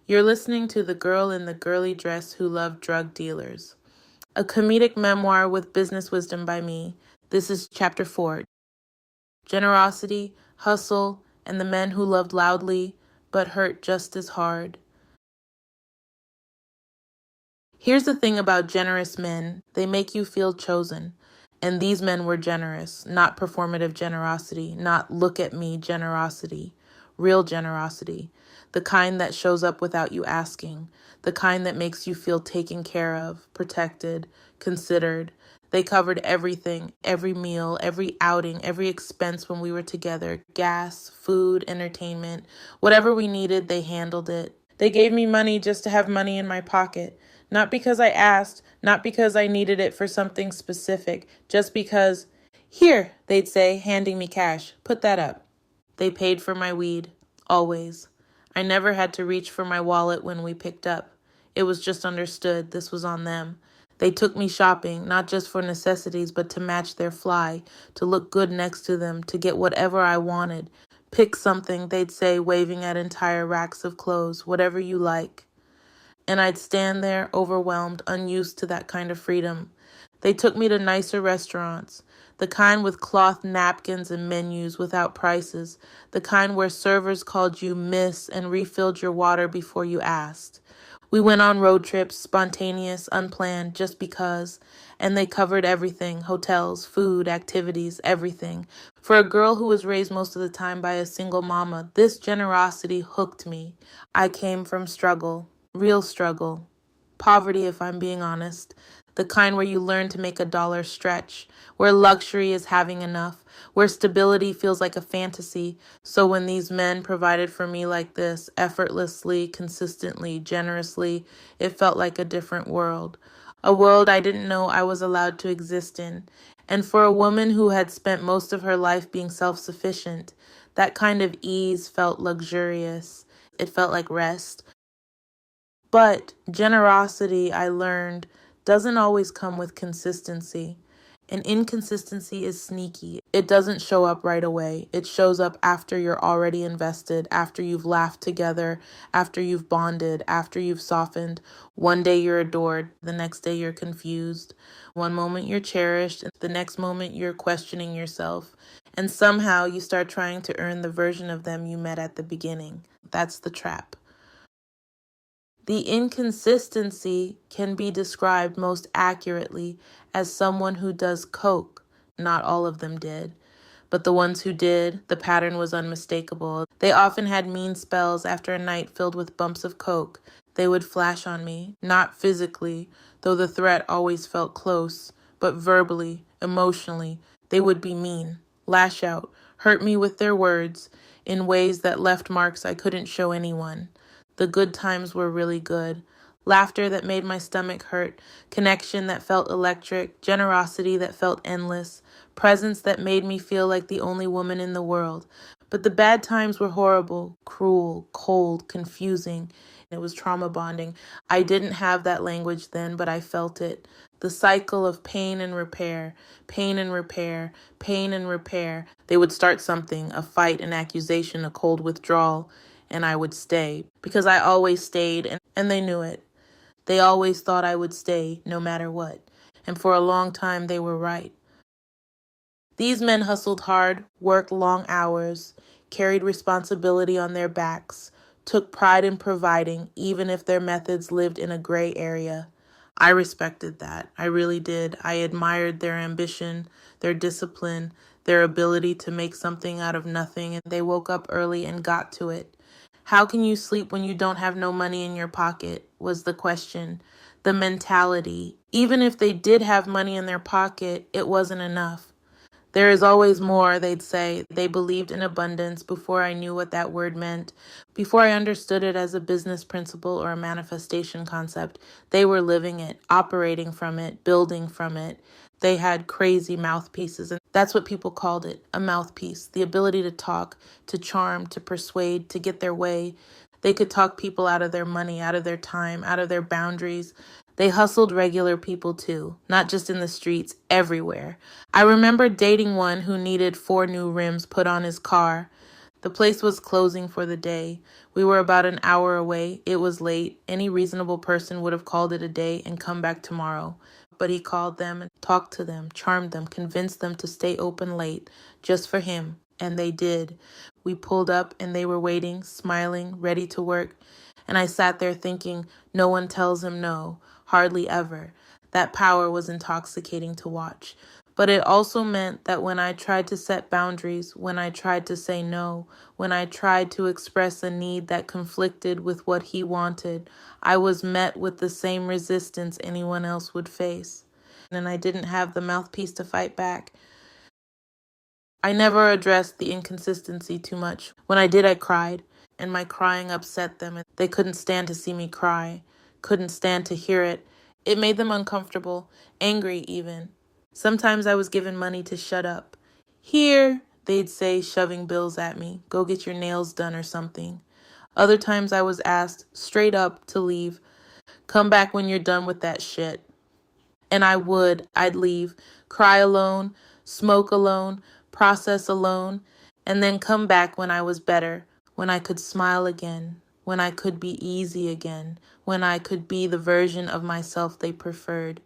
You're listening to The Girl in the Girly Dress Who Loved Drug Dealers, a comedic memoir with business wisdom by me. This is Chapter 4, Generosity, Hustle, and the Men Who Loved Loudly but Hurt Just as Hard. Here's the thing about generous men. They make you feel chosen. And these men were generous, not performative generosity, not look at me generosity, real generosity, the kind that shows up without you asking, the kind that makes you feel taken care of, protected, considered. They covered everything, every meal, every outing, every expense when we were together, gas, food, entertainment, whatever we needed, they handled it. They gave me money just to have money in my pocket. Not because I asked, not because I needed it for something specific, just because, here, they'd say, handing me cash, put that up. They paid for my weed, always. I never had to reach for my wallet when we picked up. It was just understood this was on them. They took me shopping, not just for necessities, but to match their fly, to look good next to them, to get whatever I wanted. Pick something, they'd say, waving at entire racks of clothes, whatever you like. And I'd stand there, overwhelmed, unused to that kind of freedom. They took me to nicer restaurants, the kind with cloth napkins and menus without prices, the kind where servers called you miss and refilled your water before you asked. We went on road trips, spontaneous, unplanned, just because, and they covered everything, hotels, food, activities, everything. For a girl who was raised most of the time by a single mama, this generosity hooked me. I came from struggle. Real struggle. Poverty, if I'm being honest. The kind where you learn to make a dollar stretch, where luxury is having enough, where stability feels like a fantasy. So when these men provided for me like this, effortlessly, consistently, generously, it felt like a different world. A world I didn't know I was allowed to exist in. And for a woman who had spent most of her life being self-sufficient, that kind of ease felt luxurious. It felt like rest. But generosity, I learned, doesn't always come with consistency. And inconsistency is sneaky. It doesn't show up right away. It shows up after you're already invested, after you've laughed together, after you've bonded, after you've softened. One day you're adored, the next day you're confused. One moment you're cherished, and the next moment you're questioning yourself. And somehow you start trying to earn the version of them you met at the beginning. That's the trap. The inconsistency can be described most accurately as someone who does coke. Not all of them did. But the ones who did, the pattern was unmistakable. They often had mean spells after a night filled with bumps of coke. They would flash on me, not physically, though the threat always felt close, but verbally, emotionally. They would be mean, lash out, hurt me with their words in ways that left marks I couldn't show anyone. The good times were really good. Laughter that made my stomach hurt, connection that felt electric, generosity that felt endless, presence that made me feel like the only woman in the world. But the bad times were horrible, cruel, cold, confusing. It was trauma bonding. I didn't have that language then, but I felt it. The cycle of pain and repair, pain and repair, pain and repair. They would start something, a fight, an accusation, a cold withdrawal, and I would stay because I always stayed, and they knew it. They always thought I would stay no matter what. And for a long time, they were right. These men hustled hard, worked long hours, carried responsibility on their backs, took pride in providing, even if their methods lived in a gray area. I respected that. I really did. I admired their ambition, their discipline, their ability to make something out of nothing, and they woke up early and got to it. How can you sleep when you don't have no money in your pocket, was the question. The mentality. Even if they did have money in their pocket, it wasn't enough. There is always more, they'd say. They believed in abundance before I knew what that word meant, before I understood it as a business principle or a manifestation concept. They were living it, operating from it, building from it. They had crazy mouthpieces, and that's what people called it, a mouthpiece, the ability to talk, to charm, to persuade, to get their way. They could talk people out of their money, out of their time, out of their boundaries. They hustled regular people too, not just in the streets, everywhere. I remember dating one who needed 4 new rims put on his car. The place was closing for the day. We were about an hour away. It was late. Any reasonable person would have called it a day and come back tomorrow. But he called them and talked to them, charmed them, convinced them to stay open late, just for him. And they did. We pulled up and they were waiting, smiling, ready to work. And I sat there thinking, no one tells him no, hardly ever. That power was intoxicating to watch. But it also meant that when I tried to set boundaries, when I tried to say no, when I tried to express a need that conflicted with what he wanted, I was met with the same resistance anyone else would face. And I didn't have the mouthpiece to fight back. I never addressed the inconsistency too much. When I did, I cried, and my crying upset them. They couldn't stand to see me cry, couldn't stand to hear it. It made them uncomfortable, angry even. Sometimes I was given money to shut up. Here, they'd say, shoving bills at me, go get your nails done or something. Other times I was asked, straight up, to leave. Come back when you're done with that shit. And I'd leave, cry alone, smoke alone, process alone, and then come back when I was better, when I could smile again, when I could be easy again, when I could be the version of myself they preferred.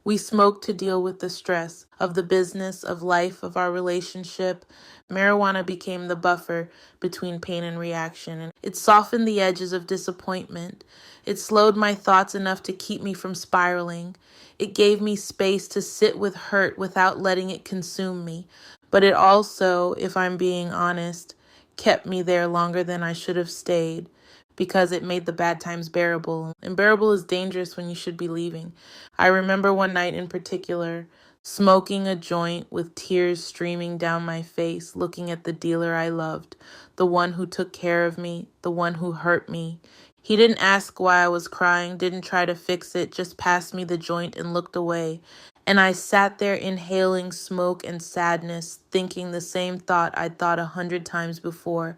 We smoked to deal with the stress of the business, of life, of our relationship. Marijuana became the buffer between pain and reaction, and it softened the edges of disappointment. It slowed my thoughts enough to keep me from spiraling. It gave me space to sit with hurt without letting it consume me. But it also, if I'm being honest, kept me there longer than I should have stayed, because it made the bad times bearable. And bearable is dangerous when you should be leaving. I remember one night in particular, smoking a joint with tears streaming down my face, looking at the dealer I loved, the one who took care of me, the one who hurt me. He didn't ask why I was crying, didn't try to fix it, just passed me the joint and looked away. And I sat there inhaling smoke and sadness, thinking the same thought I'd thought 100 times before.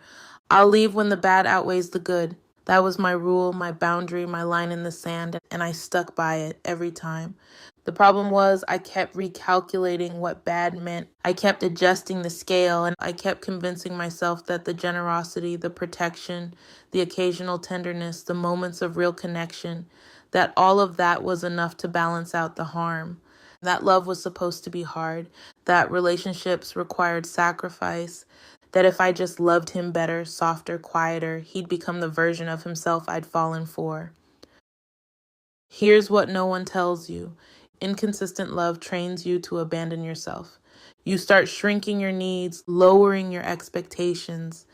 I'll leave when the bad outweighs the good. That was my rule, my boundary, my line in the sand, and I stuck by it every time. The problem was I kept recalculating what bad meant. I kept adjusting the scale, and I kept convincing myself that the generosity, the protection, the occasional tenderness, the moments of real connection, that all of that was enough to balance out the harm. That love was supposed to be hard, that relationships required sacrifice, that if I just loved him better, softer, quieter, he'd become the version of himself I'd fallen for. Here's what no one tells you. Inconsistent love trains you to abandon yourself. You start shrinking your needs, lowering your expectations,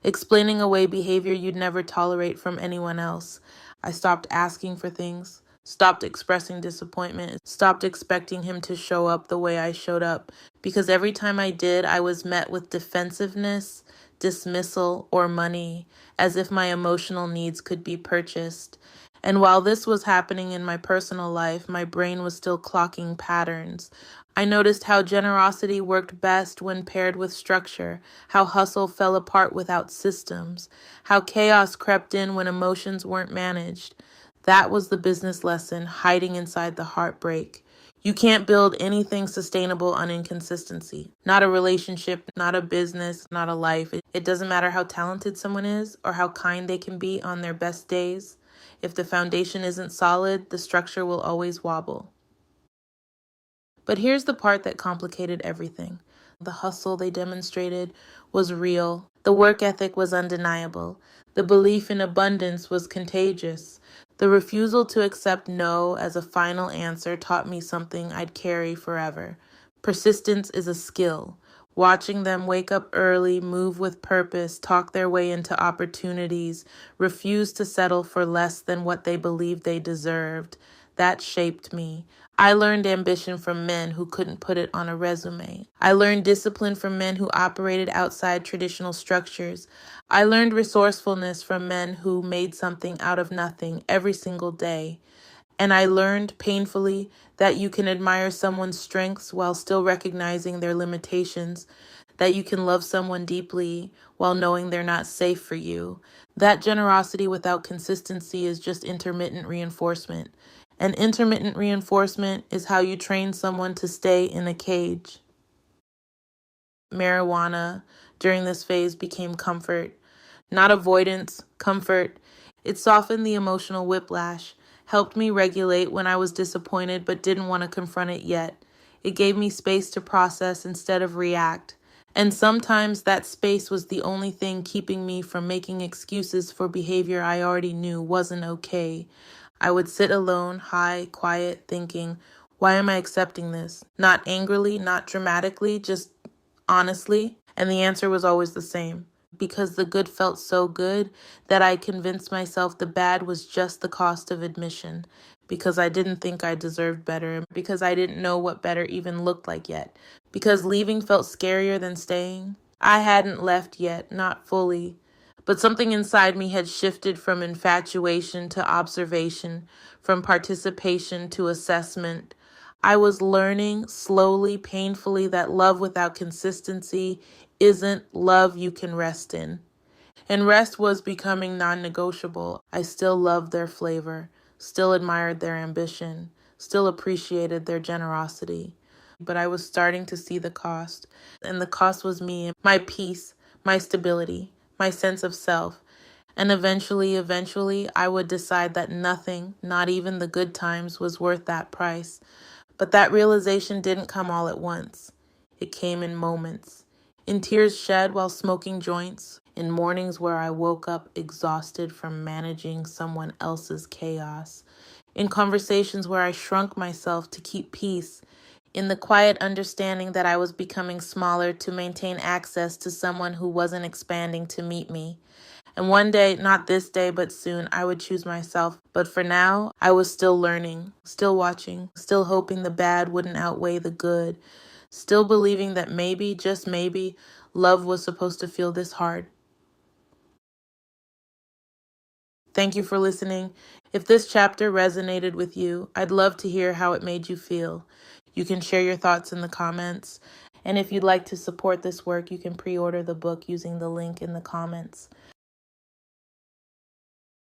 explaining away behavior you'd never tolerate from anyone else. I stopped asking for things, stopped expressing disappointment, stopped expecting him to show up the way I showed up, because every time I did, I was met with defensiveness, dismissal, or money, as if my emotional needs could be purchased. And while this was happening in my personal life, my brain was still clocking patterns. I noticed how generosity worked best when paired with structure, how hustle fell apart without systems, how chaos crept in when emotions weren't managed. That was the business lesson hiding inside the heartbreak. You can't build anything sustainable on inconsistency. Not a relationship, not a business, not a life. It doesn't matter how talented someone is or how kind they can be on their best days. If the foundation isn't solid, the structure will always wobble. But here's the part that complicated everything. The hustle they demonstrated was real. The work ethic was undeniable. The belief in abundance was contagious. The refusal to accept no as a final answer taught me something I'd carry forever. Persistence is a skill. Watching them wake up early, move with purpose, talk their way into opportunities, refuse to settle for less than what they believed they deserved, that shaped me. I learned ambition from men who couldn't put it on a resume. I learned discipline from men who operated outside traditional structures. I learned resourcefulness from men who made something out of nothing every single day. And I learned painfully that you can admire someone's strengths while still recognizing their limitations, that you can love someone deeply while knowing they're not safe for you. That generosity without consistency is just intermittent reinforcement. And intermittent reinforcement is how you train someone to stay in a cage. Marijuana, during this phase became comfort. Not avoidance, comfort. It softened the emotional whiplash, helped me regulate when I was disappointed but didn't want to confront it yet. It gave me space to process instead of react. And sometimes that space was the only thing keeping me from making excuses for behavior I already knew wasn't okay. I would sit alone, high, quiet, thinking, why am I accepting this? Not angrily, not dramatically, just honestly. And the answer was always the same. Because the good felt so good that I convinced myself the bad was just the cost of admission. Because I didn't think I deserved better. Because I didn't know what better even looked like yet. Because leaving felt scarier than staying. I hadn't left yet, not fully. But something inside me had shifted from infatuation to observation, from participation to assessment. I was learning slowly, painfully, that love without consistency isn't love you can rest in. And rest was becoming non-negotiable. I still loved their flavor, still admired their ambition, still appreciated their generosity. But I was starting to see the cost. And the cost was me, my peace, my stability, my sense of self. And eventually, I would decide that nothing, not even the good times, was worth that price. But that realization didn't come all at once. It came in moments. In tears shed while smoking joints, in mornings where I woke up exhausted from managing someone else's chaos, in conversations where I shrunk myself to keep peace, in the quiet understanding that I was becoming smaller to maintain access to someone who wasn't expanding to meet me. And one day, not this day, but soon, I would choose myself. But for now, I was still learning, still watching, still hoping the bad wouldn't outweigh the good, still believing that maybe, just maybe, love was supposed to feel this hard. Thank you for listening. If this chapter resonated with you, I'd love to hear how it made you feel. You can share your thoughts in the comments. And if you'd like to support this work, you can pre-order the book using the link in the comments.